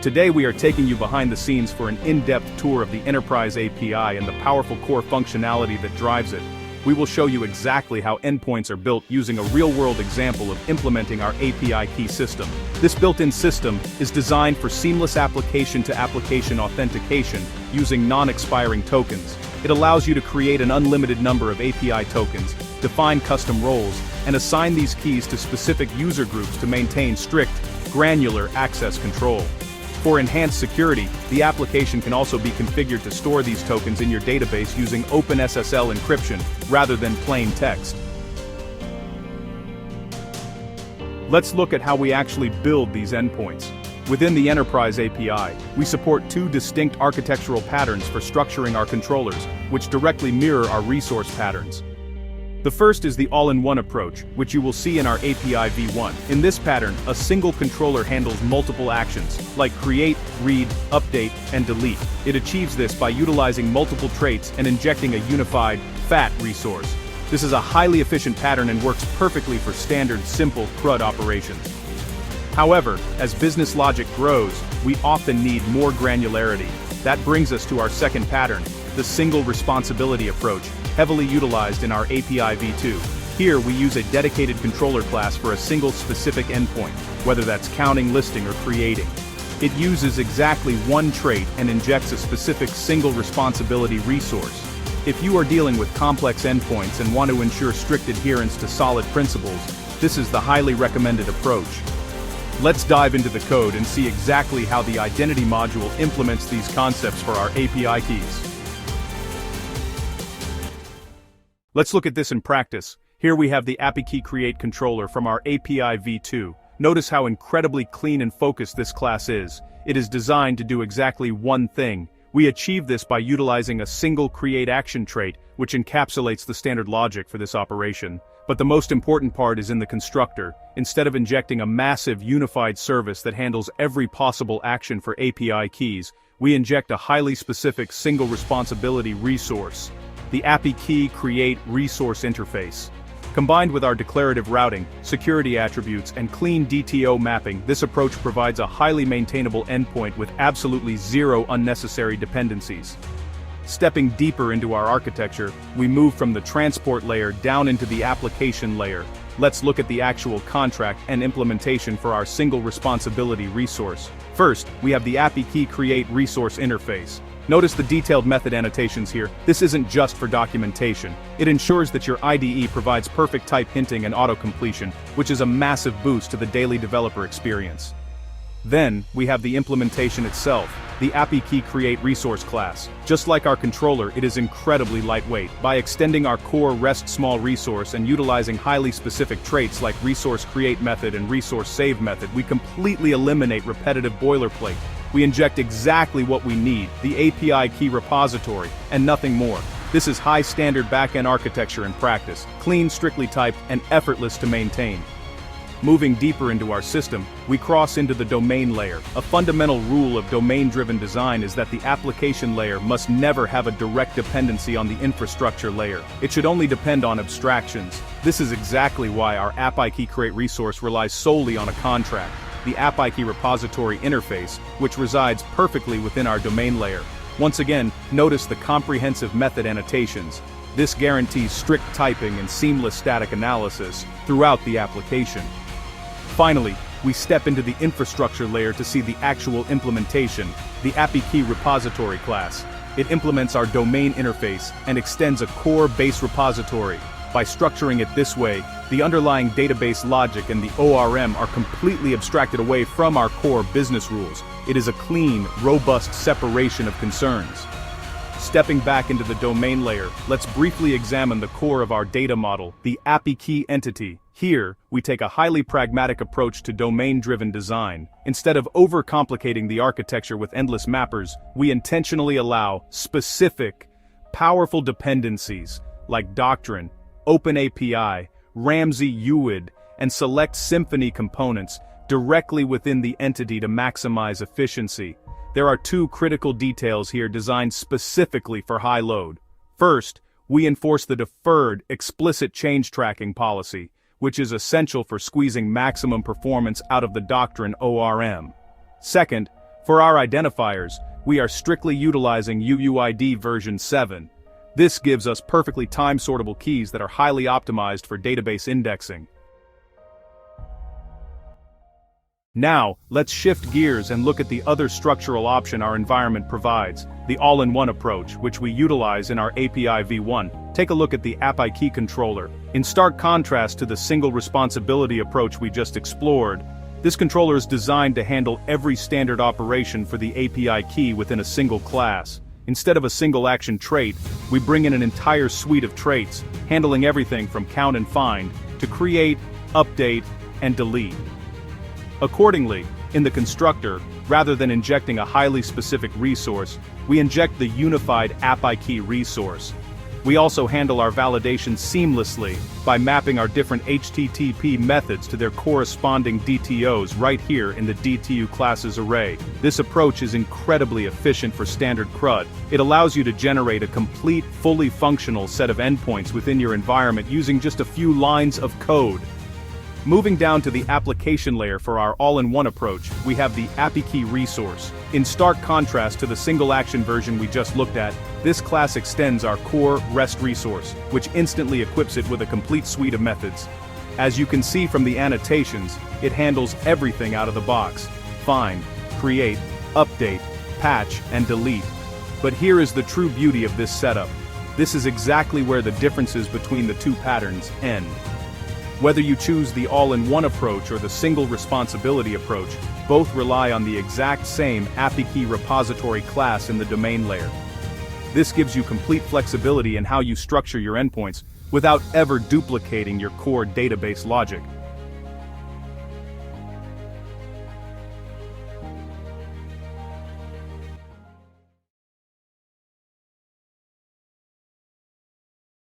Today we are taking you behind the scenes for an in-depth tour of the Enterprise API and the powerful core functionality that drives it. We will show you exactly how endpoints are built using a real-world example of implementing our API key system. This built-in system is designed for seamless application-to-application authentication using non-expiring tokens. It allows you to create an unlimited number of API tokens, define custom roles, and assign these keys to specific user groups to maintain strict, granular access control. For enhanced security, the application can also be configured to store these tokens in your database using OpenSSL encryption, rather than plain text. Let's look at how we actually build these endpoints. Within the Enterprise API, we support two distinct architectural patterns for structuring our controllers, which directly mirror our resource patterns. The first is the all-in-one approach, which you will see in our API v1. In this pattern, a single controller handles multiple actions, like create, read, update, and delete. It achieves this by utilizing multiple traits and injecting a unified, fat resource. This is a highly efficient pattern and works perfectly for standard, simple CRUD operations. However, as business logic grows, we often need more granularity. That brings us to our second pattern, the single responsibility approach, heavily utilized in our API v2. Here we use a dedicated controller class for a single specific endpoint, whether that's counting, listing, or creating. It uses exactly one trait and injects a specific single responsibility resource. If you are dealing with complex endpoints and want to ensure strict adherence to solid principles, this is the highly recommended approach. Let's dive into the code and see exactly how the identity module implements these concepts for our API keys. Let's look at this in practice. Here we have the API key create controller from our API v2. Notice how incredibly clean and focused this class is. It is designed to do exactly one thing. We achieve this by utilizing a single create action trait, which encapsulates the standard logic for this operation. But the most important part is in the constructor. Instead of injecting a massive unified service that handles every possible action for API keys, we inject a highly specific single responsibility resource, the API key create resource interface. Combined with our declarative routing, security attributes, and clean DTO mapping, this approach provides a highly maintainable endpoint with absolutely zero unnecessary dependencies. Stepping deeper into our architecture, we move from the transport layer down into the application layer. Let's look at the actual contract and implementation for our single responsibility resource. First, we have the API key create resource interface. Notice the detailed method annotations here. This isn't just for documentation. It ensures that your IDE provides perfect type hinting and auto-completion, which is a massive boost to the daily developer experience. Then, we have the implementation itself, the API key create resource class. Just like our controller, it is incredibly lightweight. By extending our core REST small resource and utilizing highly specific traits like resource create method and resource save method, we completely eliminate repetitive boilerplate. We inject exactly what we need, the API key repository, and nothing more. This is high standard backend architecture in practice, clean, strictly typed, and effortless to maintain. Moving deeper into our system, we cross into the domain layer. A fundamental rule of domain-driven design is that the application layer must never have a direct dependency on the infrastructure layer. It should only depend on abstractions. This is exactly why our API key create resource relies solely on a contract, the API key repository interface, which resides perfectly within our domain layer. Once again, notice the comprehensive method annotations. This guarantees strict typing and seamless static analysis throughout the application. Finally, we step into the infrastructure layer to see the actual implementation, the API key repository class. It implements our domain interface and extends a core base repository. By structuring it this way, the underlying database logic and the ORM are completely abstracted away from our core business rules. It is a clean, robust separation of concerns. Stepping back into the domain layer, let's briefly examine the core of our data model, the API key entity. Here, we take a highly pragmatic approach to domain-driven design. Instead of overcomplicating the architecture with endless mappers, we intentionally allow specific, powerful dependencies like Doctrine, OpenAPI, Ramsey UID, and select Symfony components directly within the entity to maximize efficiency. There are two critical details here designed specifically for high load. First, we enforce the deferred, explicit change tracking policy, which is essential for squeezing maximum performance out of the Doctrine ORM. Second, For our identifiers, we are strictly utilizing UUID version 7. This gives us perfectly time-sortable keys that are highly optimized for database indexing. Now, let's shift gears and look at the other structural option our environment provides, the all-in-one approach, which we utilize in our API v1. Take a look at the API key controller. In stark contrast to the single responsibility approach we just explored, this controller is designed to handle every standard operation for the API key within a single class. Instead of a single action trait, we bring in an entire suite of traits, handling everything from count and find, to create, update, and delete. Accordingly, in the constructor, rather than injecting a highly specific resource, we inject the unified API key resource. We also handle our validation seamlessly by mapping our different HTTP methods to their corresponding DTOs right here in the DTU classes array. This approach is incredibly efficient for standard CRUD. It allows you to generate a complete, fully functional set of endpoints within your environment using just a few lines of code. Moving down to the application layer for our all-in-one approach, we have the API key resource. In stark contrast to the single-action version we just looked at, this class extends our core REST resource, which instantly equips it with a complete suite of methods. As you can see from the annotations, it handles everything out of the box: find, create, update, patch, and delete. But here is the true beauty of this setup. This is exactly where the differences between the two patterns end. Whether you choose the all-in-one approach or the single responsibility approach, both rely on the exact same API key repository class in the domain layer. This gives you complete flexibility in how you structure your endpoints without ever duplicating your core database logic.